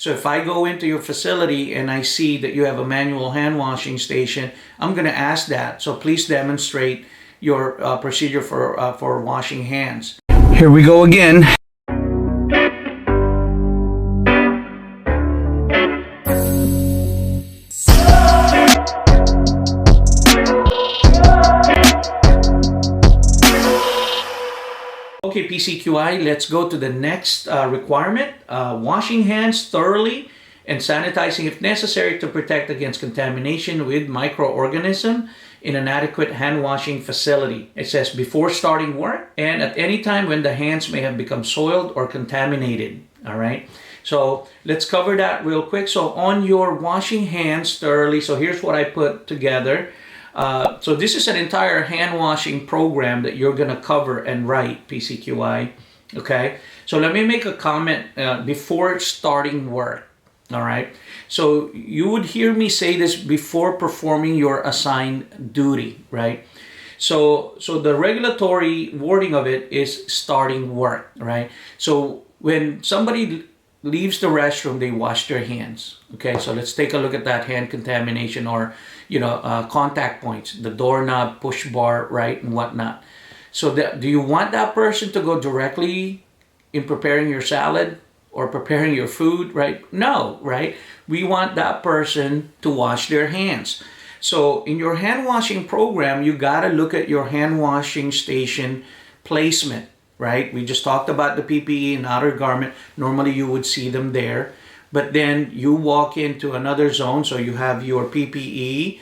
So if I go into your facility and I see that you have a manual hand washing station, I'm going to ask that. So please demonstrate your procedure for washing hands. Here we go again. Okay, PCQI, let's go to the next requirement. Washing hands thoroughly and sanitizing if necessary to protect against contamination with microorganisms in an adequate hand washing facility. It says before starting work and at any time when the hands may have become soiled or contaminated. All right, so let's cover that real quick. So on your washing hands thoroughly, so here's what I put together. So this is an entire hand washing program that you're going to cover and write, PCQI. Okay, so let me make a comment before starting work. All right, so you would hear me say this before performing your assigned duty, right? So the regulatory wording of it is starting work, right? So when somebody leaves the restroom, they wash their hands. Okay, so let's take a look at that hand contamination or contact points, the doorknob, push bar, right, and whatnot. So do you want that person to go directly in preparing your salad or preparing your food, right? No, right? We want that person to wash their hands. So in your hand washing program, you got to look at your hand washing station placement, right? We just talked about the PPE and outer garment. Normally you would see them there. But then you walk into another zone, so you have your PPE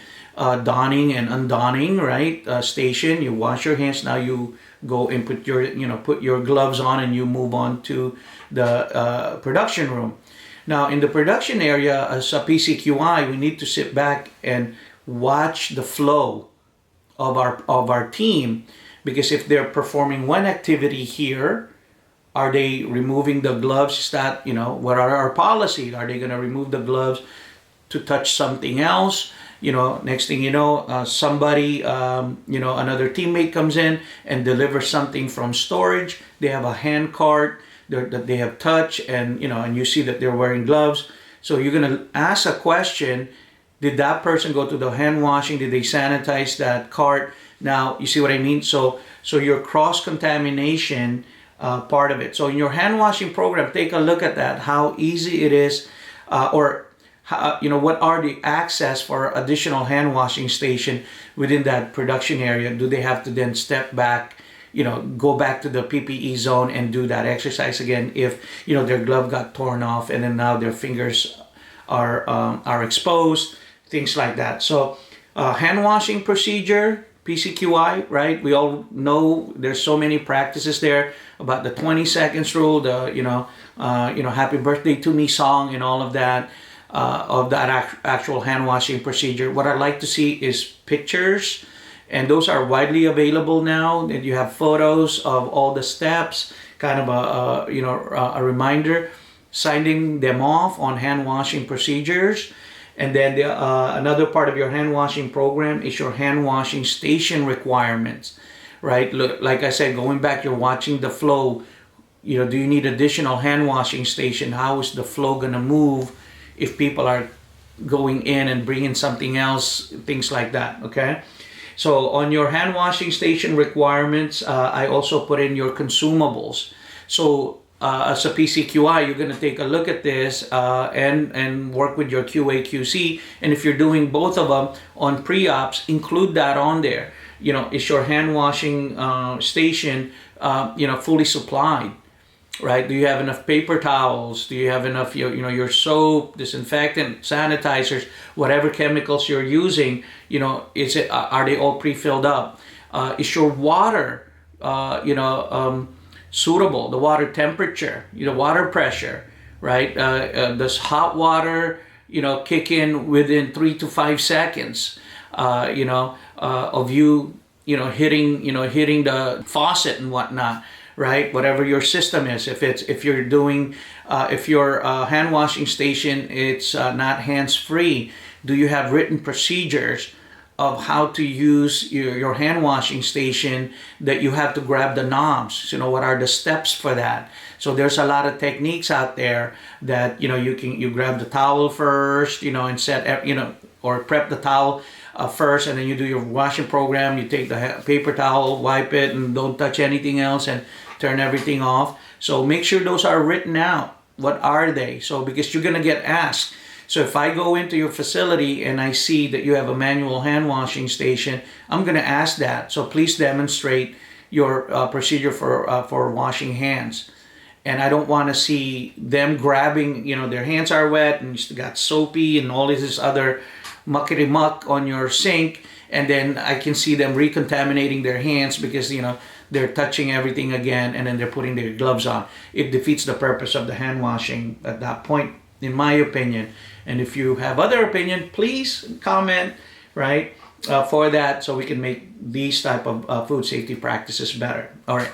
donning and undonning, right? Station. You wash your hands. Now you go and put your gloves on, and you move on to the production room. Now in the production area, as a PCQI, we need to sit back and watch the flow of our team, because if they're performing one activity here, are they removing the gloves? Is that, what are our policies? Are they going to remove the gloves to touch something else? Next thing you know, somebody, another teammate comes in and delivers something from storage. They have a hand cart that they have touched, and you see that they're wearing gloves. So you're going to ask a question. Did that person go to the hand washing? Did they sanitize that cart? Now, you see what I mean? So your cross-contamination part of it. So in your hand washing program, take a look at that, how easy it is, or how, what are the access for additional hand washing station within that production area? Do they have to then step back, go back to the PPE zone and do that exercise again if, their glove got torn off and then now their fingers are exposed, things like that. So hand washing procedure, PCQI, right? We all know there's so many practices there about the 20 seconds rule, the happy birthday to me song and all of that, actual hand washing procedure. What I'd like to see is pictures, and those are widely available now. That you have photos of all the steps, kind of a reminder, signing them off on hand washing procedures. And then another part of your hand washing program is your hand washing station requirements, right? Look, like I said, going back, you're watching the flow. Do you need additional hand washing station? How is the flow going to move if people are going in and bringing something else, things like that, okay? So on your hand washing station requirements, I also put in your consumables. So as a PCQI, you're going to take a look at this and work with your QA QC. And if you're doing both of them on pre-ops, include that on there. Is your hand washing station fully supplied, right? Do you have enough paper towels? Do you have enough your soap, disinfectant, sanitizers, whatever chemicals you're using? Are they all pre-filled up? Is your water suitable, the water temperature, water pressure, right? Does hot water, kick in within 3 to 5 seconds, of you, hitting the faucet and whatnot, right? Whatever your system is. If your hand washing station, it's not hands-free, do you have written procedures of how to use your hand washing station that you have to grab the knobs. What are the steps for that? So there's a lot of techniques out there that you grab the towel first, and set or prep the towel first, and then you do your washing program. You take the paper towel, wipe it, and don't touch anything else, and turn everything off. So make sure those are written out. What are they? So because you're gonna get asked. So if I go into your facility and I see that you have a manual hand washing station, I'm gonna ask that. So please demonstrate your procedure for washing hands. And I don't want to see them grabbing, their hands are wet and you got soapy and all this other muckety muck on your sink, and then I can see them recontaminating their hands because they're touching everything again, and then they're putting their gloves on. It defeats the purpose of the hand washing at that point, in my opinion. And if you have other opinion, please comment, right, for that, so we can make these type of food safety practices better. All right.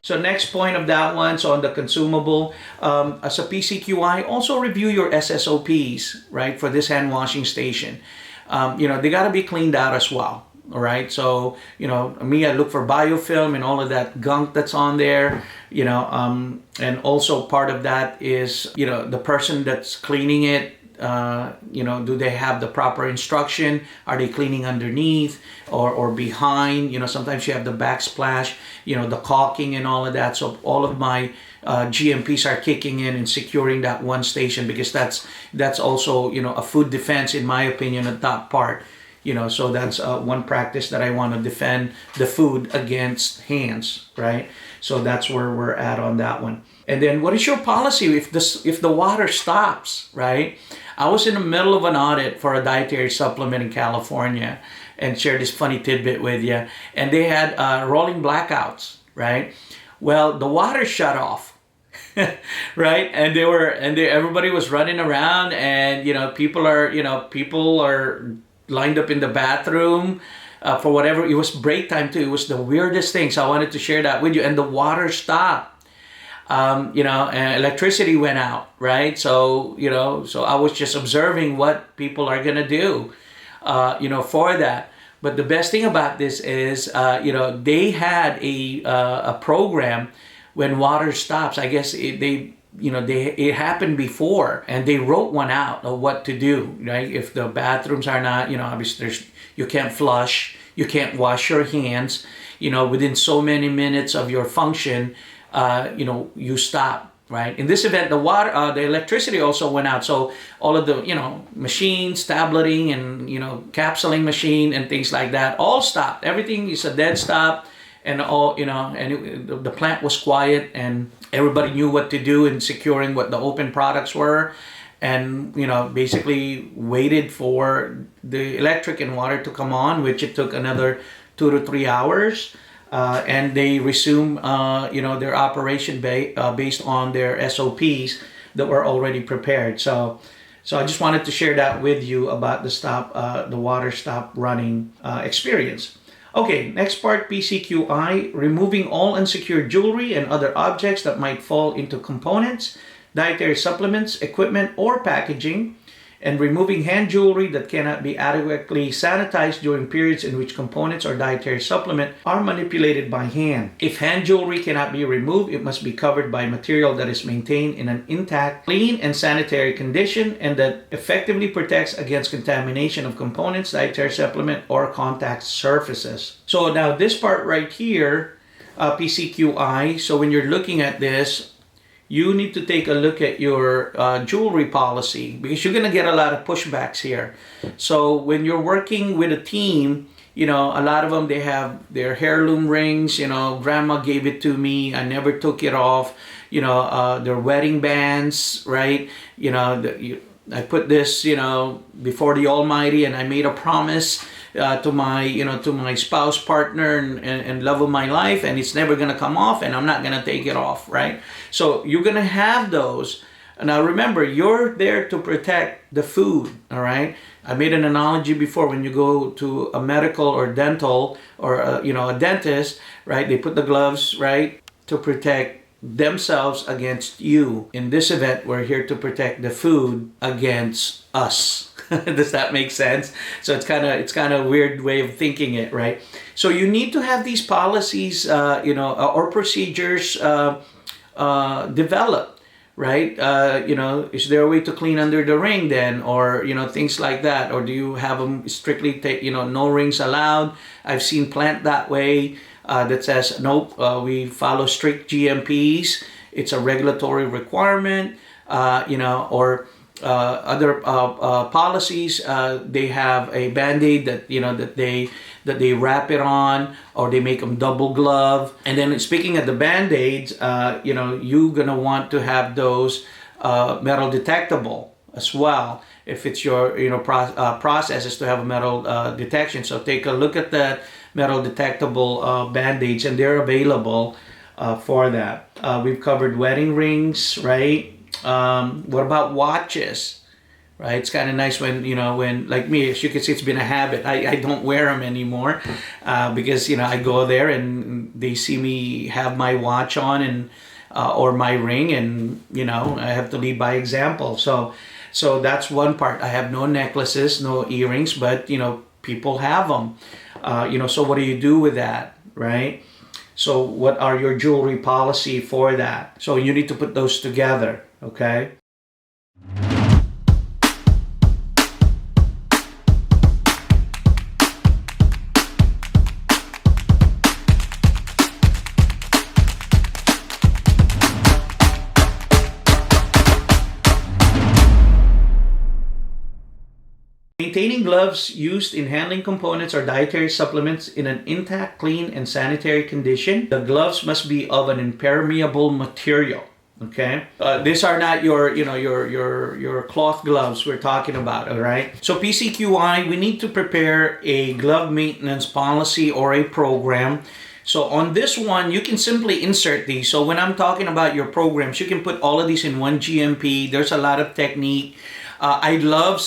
So next point of that one, so on the consumable, as a PCQI, also review your SSOPs, right, for this hand washing station. They got to be cleaned out as well, all right? So, I look for biofilm and all of that gunk that's on there, and also part of that is, the person that's cleaning it, do they have the proper instruction? Are they cleaning underneath or behind? Sometimes you have the backsplash, the caulking and all of that. So all of my GMPs are kicking in and securing that one station, because that's also, a food defense, in my opinion, at that part. So that's one practice that I want to defend the food against hands, right? So that's where we're at on that one. And then what is your policy if the water stops, right? I was in the middle of an audit for a dietary supplement in California and share this funny tidbit with you. And they had rolling blackouts, right? Well, the water shut off, right? And everybody was running around, and people are lined up in the bathroom for whatever. It was break time too. It was the weirdest thing. So I wanted to share that with you. And the water stopped. And electricity went out, right? So, so I was just observing what people are going to do, for that. But the best thing about this is, they had a program when water stops. I guess it happened before, and they wrote one out of what to do, right? If the bathrooms are not, obviously you can't flush, you can't wash your hands, within so many minutes of your function, you stop, right? In this event, the electricity also went out. So all of the, machines, tableting and, capsuling machine and things like that, all stopped. Everything is a dead stop, and all, the plant was quiet, and everybody knew what to do in securing what the open products were. And, basically waited for the electric and water to come on, which it took another 2 to 3 hours. And they resume, their operation based on their SOPs that were already prepared. So I just wanted to share that with you about the water stop running experience. Okay, next part, PCQI, removing all unsecured jewelry and other objects that might fall into components, dietary supplements, equipment, or packaging, and removing hand jewelry that cannot be adequately sanitized during periods in which components or dietary supplement are manipulated by hand. If hand jewelry cannot be removed, it must be covered by material that is maintained in an intact, clean, and sanitary condition, and that effectively protects against contamination of components, dietary supplement, or contact surfaces. So now this part right here, PCQI, so when you're looking at this, you need to take a look at your jewelry policy, because you're going to get a lot of pushbacks here. So when you're working with a team, a lot of them, they have their heirloom rings, grandma gave it to me, I never took it off, their wedding bands, right? I put this, before the Almighty, and I made a promise to my spouse, partner, and love of my life, and it's never gonna come off, and I'm not gonna take it off, right? So you're gonna have those, Now remember, you're there to protect the food, all right? I made an analogy before. When you go to a medical or dental or a dentist, right? They put the gloves, right, to protect themselves against you. In this event, we're here to protect the food against us. Does that make sense? So it's kind of a weird way of thinking it, right? So you need to have these policies, or procedures developed, right? Is there a way to clean under the ring then, or things like that, or do you have them strictly no rings allowed? I've seen plant that way, that says nope, we follow strict GMPs. It's a regulatory requirement, or other policies. They have a band-aid that they wrap it on, or they make them double glove. And then speaking of the band-aids, you're gonna want to have those metal detectable as well. If it's your process is to have a metal detection, so take a look at the metal detectable band-aids, and they're available for that. We've covered wedding rings, right? What about watches? Right, it's kind of nice when like me, as you can see, it's been a habit. I don't wear them anymore because I go there and they see me have my watch on and or my ring, and I have to lead by example. So that's one part. I have no necklaces, no earrings, but people have them. So what do you do with that, right? So what are your jewelry policy for that? So you need to put those together, okay? Maintaining gloves used in handling components or dietary supplements in an intact, clean, and sanitary condition. The gloves must be of an impermeable material. Okay, these are not your cloth gloves we're talking about. All right. So PCQI, we need to prepare a glove maintenance policy or a program. So on this one, you can simply insert these. So when I'm talking about your programs, you can put all of these in one GMP. There's a lot of technique. I love,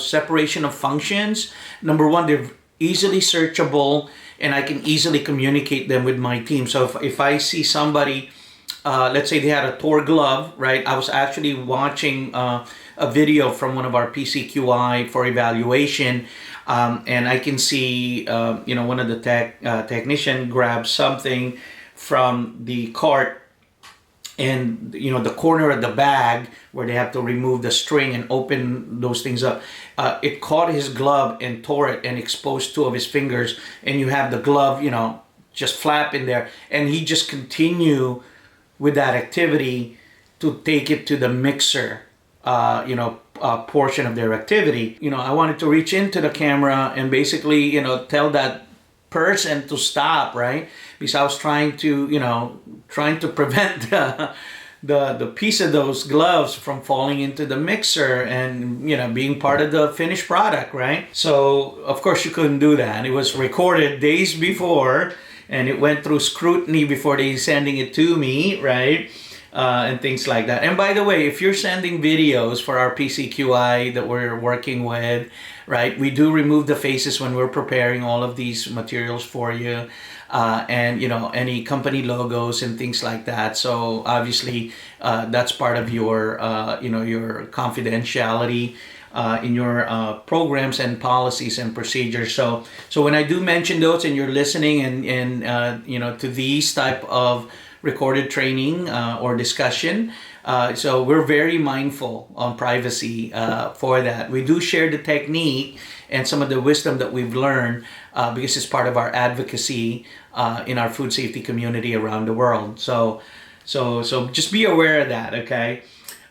separation of functions. Number one, they're easily searchable, and I can easily communicate them with my team. So if I see somebody, let's say they had a Tor glove, right? I was actually watching a video from one of our PCQI for evaluation, and I can see, one of the technician grab something from the cart, and the corner of the bag where they have to remove the string and open those things up, it caught his glove and tore it and exposed two of his fingers, and you have the glove just flap in there, and he just continue with that activity to take it to the mixer portion of their activity. I wanted to reach into the camera and basically tell that person to stop, right? Because I was trying to prevent the piece of those gloves from falling into the mixer and being part of the finished product, right? So of course you couldn't do that. It was recorded days before, and it went through scrutiny before they sending it to me, right? And things like that. And by the way, if you're sending videos for our PCQI that we're working with, right, we do remove the faces when we're preparing all of these materials for you, and any company logos and things like that. So obviously that's part of your your confidentiality in your programs and policies and procedures. So when I do mention those and you're listening and to these type of recorded training or discussion, so we're very mindful on privacy for that. We do share the technique and some of the wisdom that we've learned because it's part of our advocacy in our food safety community around the world. So just be aware of that, okay?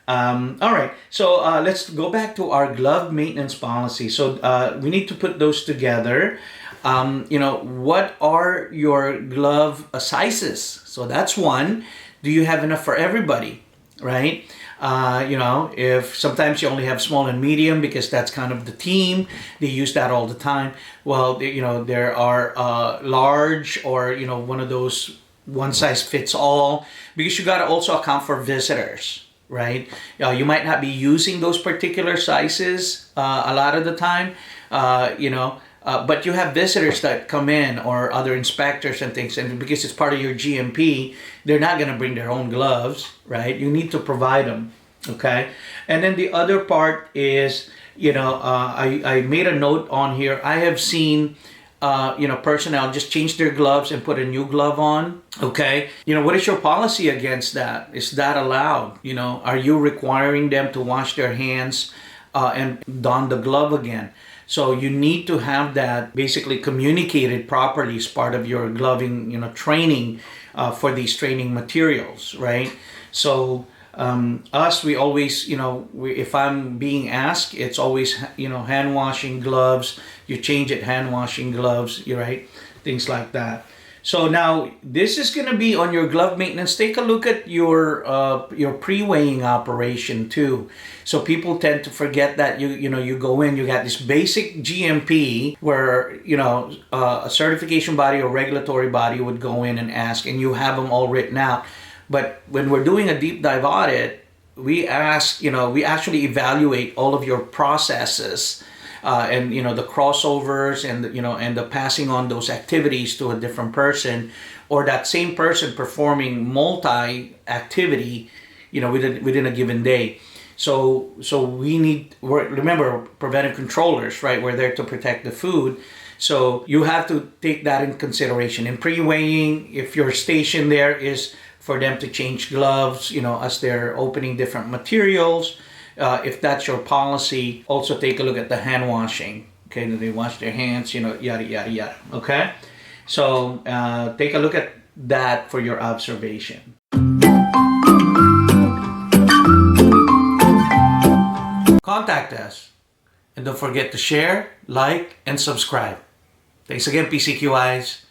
All right, so let's go back to our glove maintenance policy. So we need to put those together. What are your glove sizes? So that's one. Do you have enough for everybody, right? If sometimes you only have small and medium because that's kind of the team, they use that all the time. Well, there are large or, one of those one size fits all, because you got to also account for visitors, right? You might not be using those particular sizes a lot of the time, but you have visitors that come in or other inspectors and things, and because it's part of your GMP, they're not going to bring their own gloves, right? You need to provide them, okay? And then the other part is, I made a note on here. I have seen personnel just change their gloves and put a new glove on. Okay. What is your policy against that? Is that allowed? Are you requiring them to wash their hands and don the glove again? So you need to have that basically communicated properly as part of your gloving, training for these training materials, right? So we always, if I'm being asked, it's always, hand washing gloves. You change it, hand washing gloves, right? Things like that. So now this is going to be on your glove maintenance. Take a look at your pre-weighing operation too. So people tend to forget that you go in, you got this basic GMP where a certification body or regulatory body would go in and ask, and you have them all written out. But when we're doing a deep dive audit, we ask, we actually evaluate all of your processes. And the crossovers and and the passing on those activities to a different person, or that same person performing multi activity, within a given day. So remember, preventive controllers, right? We're there to protect the food. So you have to take that in consideration in pre-weighing. If your station there is for them to change gloves, as they're opening different materials. If that's your policy, also take a look at the hand washing. Okay, do they wash their hands? Yada, yada, yada. Okay? So take a look at that for your observation. Contact us. And don't forget to share, like, and subscribe. Thanks again, PCQIs.